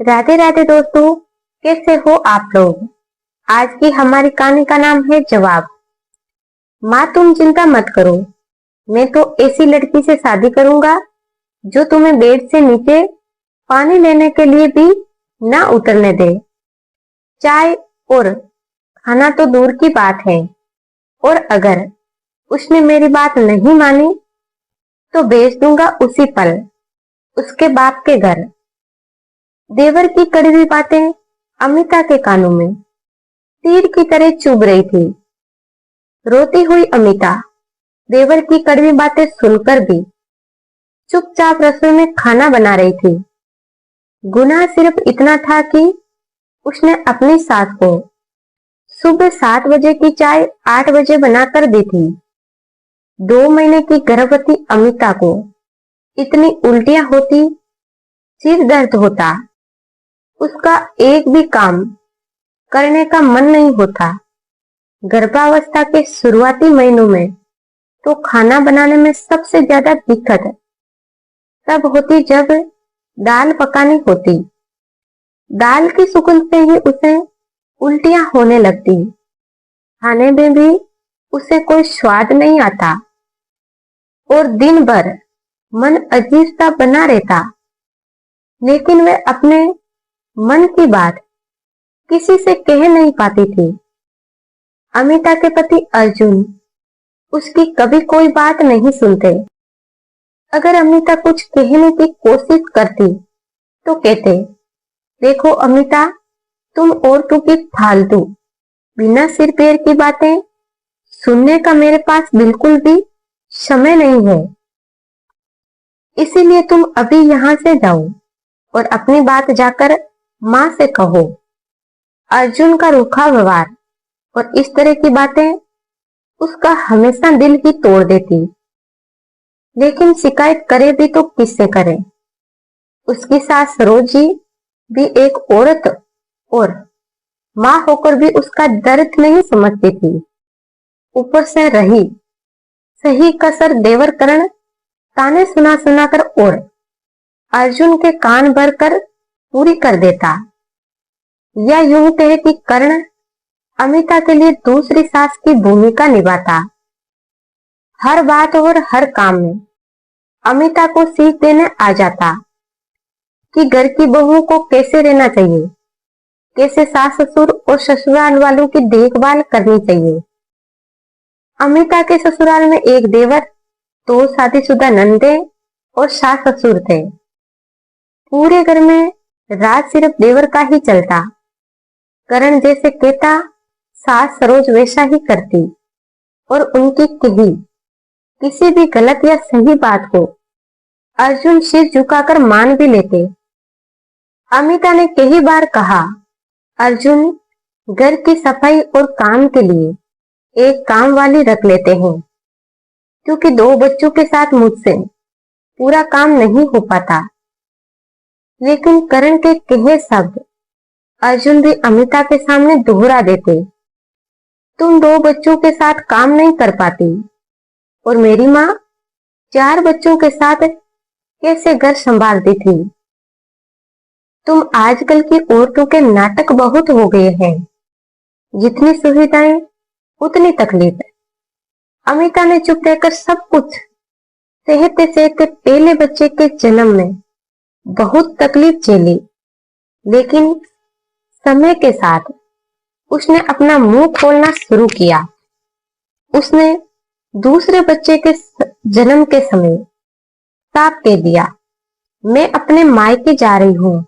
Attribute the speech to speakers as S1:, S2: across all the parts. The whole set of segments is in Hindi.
S1: राधे राधे दोस्तों, कैसे हो आप लोग। आज की हमारी कहानी का नाम है जवाब। माँ तुम चिंता मत करो, मैं तो ऐसी लड़की से शादी करूंगा जो तुम्हें बेड से नीचे पानी लेने के लिए भी ना उतरने दे। चाय और खाना तो दूर की बात है, और अगर उसने मेरी बात नहीं मानी तो भेज दूंगा उसी पल उसके बाप के घर। देवर की कड़वी बातें अमिता के कानों में तीर की तरह चुभ रही थी। रोती हुई अमिता देवर की कड़वी बातें सुनकर भी चुपचाप रसोई में खाना बना रही थी। गुनाह सिर्फ इतना था कि उसने अपनी सास को सुबह 7 बजे की चाय 8 बजे बनाकर दी थी। 2 महीने की गर्भवती अमिता को इतनी उल्टियां होती, सिर दर्द होता, उसका एक भी काम करने का मन नहीं होता। गर्भावस्था के शुरुआती महीनों में तो खाना बनाने में सबसे ज्यादा दिक्कत तब होती जब दाल पकानी होती। दाल की सुगंध से ही उसे उल्टियां होने लगती। खाने में भी उसे कोई स्वाद नहीं आता और दिन भर मन अजीब सा बना रहता। लेकिन वे अपने मन की बात किसी से कह नहीं पाती थी। अमिता के पति अर्जुन उसकी कभी कोई बात नहीं सुनते। अगर अमिता कुछ कहने की कोशिश करती तो कहते, देखो अमिता, तुम औरतों की फालतू बिना सिर पैर की बातें सुनने का मेरे पास बिल्कुल भी समय नहीं है, इसीलिए तुम अभी यहाँ से जाओ और अपनी बात जाकर माँ से कहो। अर्जुन का रूखा व्यवहार और इस तरह की बातें उसका हमेशा दिल ही तोड़ देती। लेकिन शिकायत करे भी तो किससे करे। उसकी सास रोजी भी एक औरत और माँ होकर भी उसका दर्द नहीं समझती थी। ऊपर से रही सही कसर देवर करण ताने सुना सुनाकर और अर्जुन के कान भर कर पूरी कर देता। या यूं कहे कि कर्ण अमिता के लिए दूसरी सास की भूमिका निभाता। हर बात और हर काम में अमिता को सीख देने आ जाता कि घर की बहुओं को कैसे रहना चाहिए, कैसे सास ससुर और ससुराल वालों की देखभाल करनी चाहिए। अमिता के ससुराल में एक देवर, दो शादीशुदा नंदे और सास ससुर थे। पूरे घर में राज सिर्फ देवर का ही चलता। करण जैसे कहता सास सरोज वैसा ही करती और उनकी कही किसी भी गलत या सही बात को अर्जुन सिर झुकाकर मान भी लेते। अमिता ने कई बार कहा, अर्जुन घर की सफाई और काम के लिए एक काम वाली रख लेते हैं, क्योंकि 2 बच्चों के साथ मुझसे पूरा काम नहीं हो पाता। लेकिन करण के कहे शब्द अर्जुन भी अमिता के सामने दोहरा देते। तुम 2 बच्चों के साथ काम नहीं कर पाती और मेरी माँ 4 बच्चों के साथ कैसे घर संभालती थी। तुम आजकल की औरतों के नाटक बहुत हो गए हैं, जितनी सुविधाएं उतनी तकलीफ। अमिता ने चुप रहकर सब कुछ सहते सहते पहले बच्चे के जन्म में बहुत तकलीफ झेली। लेकिन समय के साथ उसने अपना मुंह खोलना शुरू किया। उसने दूसरे बच्चे के जन्म के समय साफ कह दिया, मैं अपने मायके जा रही हूं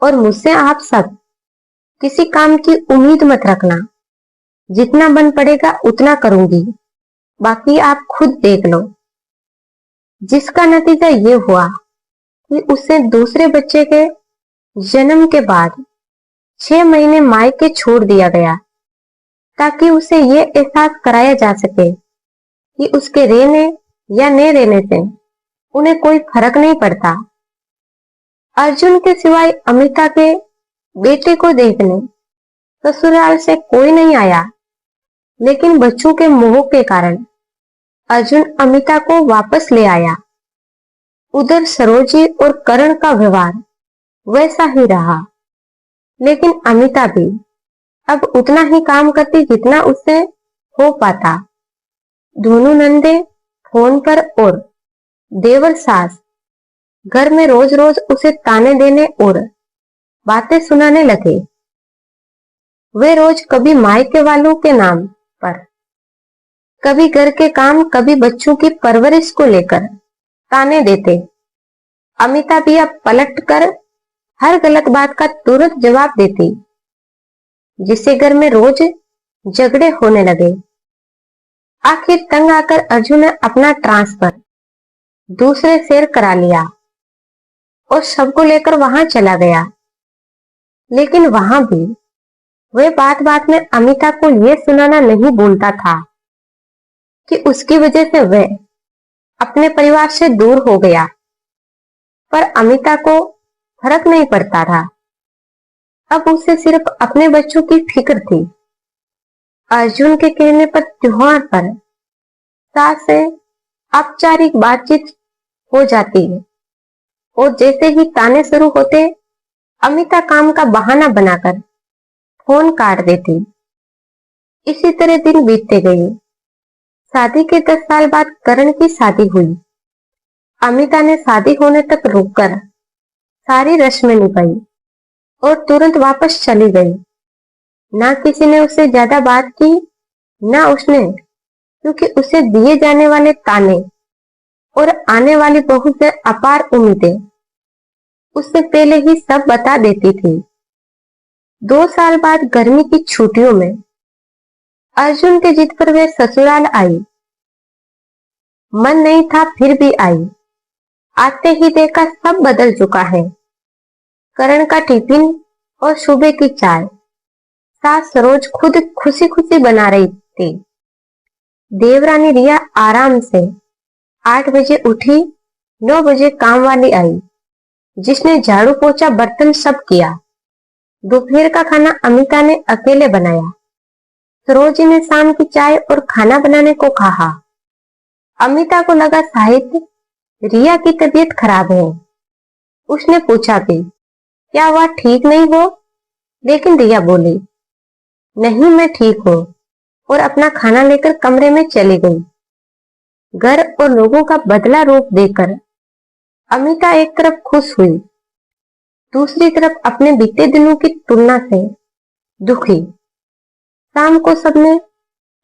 S1: और मुझसे आप सब किसी काम की उम्मीद मत रखना। जितना बन पड़ेगा उतना करूंगी, बाकी आप खुद देख लो। जिसका नतीजा ये हुआ कि उसे दूसरे बच्चे के जन्म के बाद 6 महीने मायके छोड़ दिया गया, ताकि उसे ये एहसास कराया जा सके कि उसके रहने या न रहने से उन्हें कोई फर्क नहीं पड़ता। अर्जुन के सिवाय अमिता के बेटे को देखने ससुराल से कोई नहीं आया। लेकिन बच्चों के मोह के कारण अर्जुन अमिता को वापस ले आया। उधर सरोजी और करण का व्यवहार वैसा ही रहा। लेकिन अमिता भी अब उतना ही काम करती जितना उससे हो पाता। दोनों नंदे फोन पर और देवर सास घर में रोज रोज उसे ताने देने और बातें सुनाने लगे। वे रोज कभी मायके वालों के नाम पर, कभी घर के काम, कभी बच्चों की परवरिश को लेकर ताने देते। अमिता भी अब पलट कर हर गलत बात का तुरंत जवाब देती, जिससे घर में रोज झगड़े होने लगे। आखिर तंग आकर अर्जुन ने अपना ट्रांसफर दूसरे शहर करा लिया और सबको लेकर वहां चला गया। लेकिन वहां भी वह बात बात में अमिता को यह सुनाना नहीं भूलता था कि उसकी वजह से वह अपने परिवार से दूर हो गया। पर अमिता को फर्क नहीं पड़ता था। अब उसे सिर्फ अपने बच्चों की फिक्र थी। अर्जुन के कहने पर त्योहार पर सास से औपचारिक बातचीत हो जाती है और जैसे ही ताने शुरू होते, अमिता काम का बहाना बनाकर फोन काट देती। इसी तरह दिन बीतते गए। शादी के 10 साल बाद करण की शादी हुई। अमिता ने शादी होने तक रुककर सारी रस्में निभाई और तुरंत वापस चली गई। ना किसी ने उससे ज्यादा बात की, ना उसने, क्योंकि उसे दिए जाने वाले ताने और आने वाली बहू से अपार उम्मीदें उससे पहले ही सब बता देती थी। 2 साल बाद गर्मी की छुट्टियों में अर्जुन के जिद पर वे ससुराल आई। मन नहीं था फिर भी आई। आते ही देखा सब बदल चुका है। करण का टिफिन और सुबह की चाय सास रोज खुद खुशी खुशी बना रही थी। देवरानी रिया आराम से 8 बजे उठी, 9 बजे काम वाली आई, जिसने झाड़ू पोछा बर्तन सब किया। दोपहर का खाना अमिता ने अकेले बनाया। सरोजी ने शाम की चाय और खाना बनाने को कहा। अमिता को लगा शायद रिया की तबीयत खराब है। उसने पूछा भी, क्या वह ठीक नहीं हो? लेकिन रिया बोली, नहीं मैं ठीक हूँ, और अपना खाना लेकर कमरे में चली गई। घर और लोगों का बदला रूप देखकर अमिता एक तरफ खुश हुई, दूसरी तरफ अपने बीते दिनों की तुलना से दुखी। शाम को सबने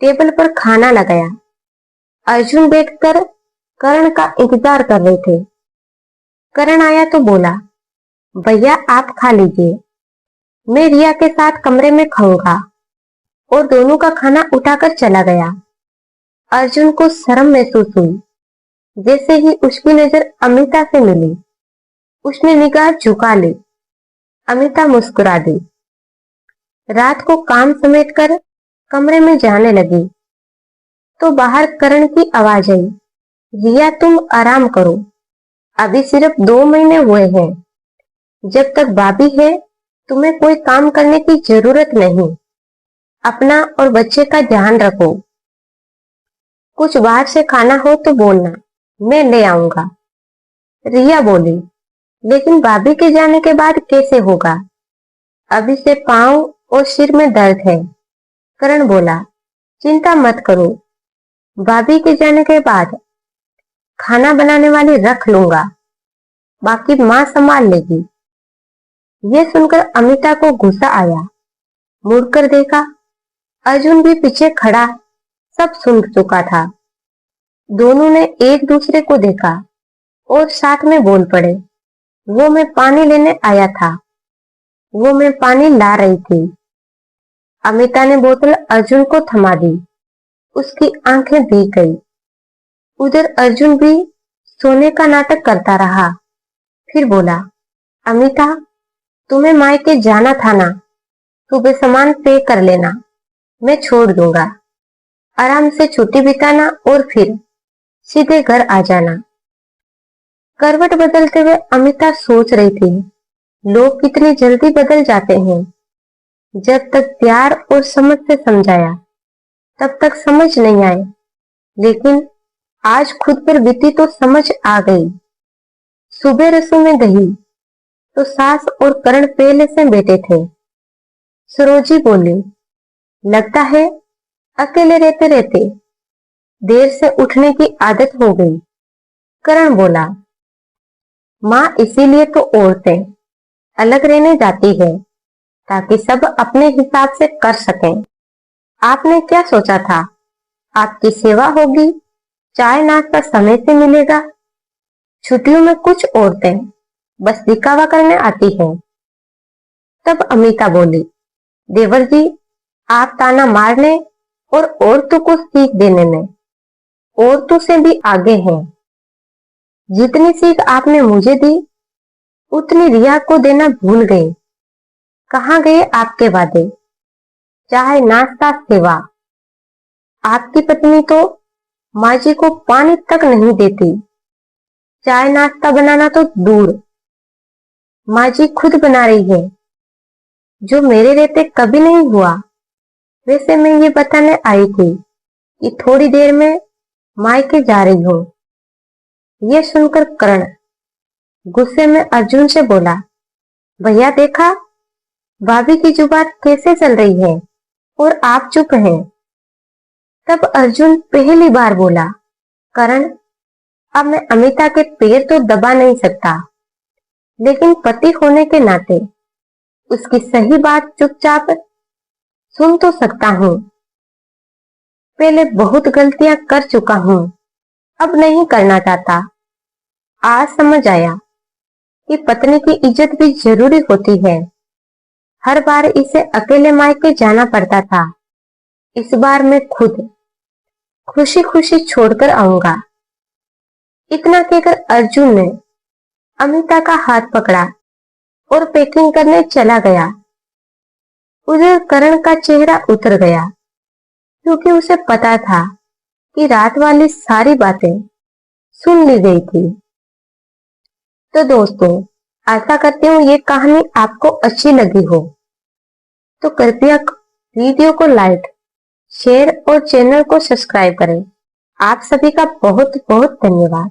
S1: टेबल पर खाना लगाया। अर्जुन बैठकर करण का इंतजार कर रहे थे। करण आया तो बोला, भैया आप खा लीजिए, मैं रिया के साथ कमरे में खाऊंगा, और दोनों का खाना उठाकर चला गया। अर्जुन को शर्म महसूस हुई। जैसे ही उसकी नजर अमिता से मिली, उसने निगाह झुका ली। अमिता मुस्कुरा दी। रात को काम समेटकर कमरे में जाने लगी तो बाहर करण की आवाज आई, रिया तुम आराम करो, अभी सिर्फ 2 महीने हुए हैं। जब तक भाभी है तुम्हें कोई काम करने की जरूरत नहीं। अपना और बच्चे का ध्यान रखो। कुछ बाहर से खाना हो तो बोलना, मैं ले आऊंगा। रिया बोली, लेकिन भाभी के जाने के बाद कैसे होगा? अभी से पांव और सिर में दर्द है। करण बोला, चिंता मत करो, भाभी के जाने के बाद खाना बनाने वाली रख लूंगा, बाकी माँ संभाल लेगी। यह सुनकर अमिता को गुस्सा आया। मुड़कर देखा, अर्जुन भी पीछे खड़ा सब सुन चुका था। दोनों ने एक दूसरे को देखा और साथ में बोल पड़े, वो मैं पानी लेने आया था, वो मैं पानी ला रही थी। अमिता ने बोतल अर्जुन को थमा दी। उसकी आंखें भीग गई। उधर अर्जुन भी सोने का नाटक करता रहा। फिर बोला, अमिता तुम्हें मायके जाना था ना, सुबह सामान पे कर लेना, मैं छोड़ दूंगा। आराम से छुट्टी बिताना और फिर सीधे घर आ जाना। करवट बदलते हुए अमिता सोच रही थी, लोग कितनी जल्दी बदल जाते हैं। जब तक प्यार और समझ से समझाया तब तक समझ नहीं आए, लेकिन आज खुद पर बीती तो समझ आ गई। सुबह रसोई में गई तो सास और करण पहले से बैठे थे। सरोजी बोली, लगता है अकेले रहते रहते देर से उठने की आदत हो गई। करण बोला, माँ इसीलिए तो औरतें अलग रहने जाती है, ताकि सब अपने हिसाब से कर सकें। आपने क्या सोचा था? आपकी सेवा होगी, चाय नाश्ता समय से मिलेगा। छुट्टियों में कुछ औरतें बस दिखावा करने आती हैं। तब अमिता बोली, देवर जी, आप ताना मारने और औरतों को सीख देने में औरतों से भी आगे हैं। जितनी सीख आपने मुझे दी, उतनी रिया को देना भूल गए। कहाँ गए आपके वादे? चाहे नाश्ता, सेवा। आपकी पत्नी तो माँ जी को पानी तक नहीं देती। चाय नाश्ता बनाना तो दूर, माँ जी खुद बना रही है, जो मेरे रहते कभी नहीं हुआ। वैसे मैं ये बताने आई थी कि थोड़ी देर में मायके जा रही हूँ। ये सुनकर करण गुस्से में अर्जुन से बोला, भैया देखा, भाभी की जुबान कैसे चल रही है और आप चुप हैं। तब अर्जुन पहली बार बोला, करण, अब मैं अमिता के पैर तो दबा नहीं सकता, लेकिन पति होने के नाते उसकी सही बात चुपचाप सुन तो सकता हूँ। पहले बहुत गलतियां कर चुका हूँ, अब नहीं करना चाहता। आज समझ आया कि पत्नी की इज्जत भी जरूरी होती है। हर बार इसे अकेले मायके जाना पड़ता था, इस बार मैं खुद खुशी खुशी छोड़कर आऊंगा। इतना कहकर अर्जुन ने अमिता का हाथ पकड़ा और पैकिंग करने चला गया। उधर करण का चेहरा उतर गया, क्योंकि उसे पता था कि रात वाली सारी बातें सुन ली गई थी। तो दोस्तों, आशा करती हूँ ये कहानी आपको अच्छी लगी हो। तो कृपया वीडियो को लाइक, शेयर और चैनल को सब्सक्राइब करें। आप सभी का बहुत बहुत धन्यवाद।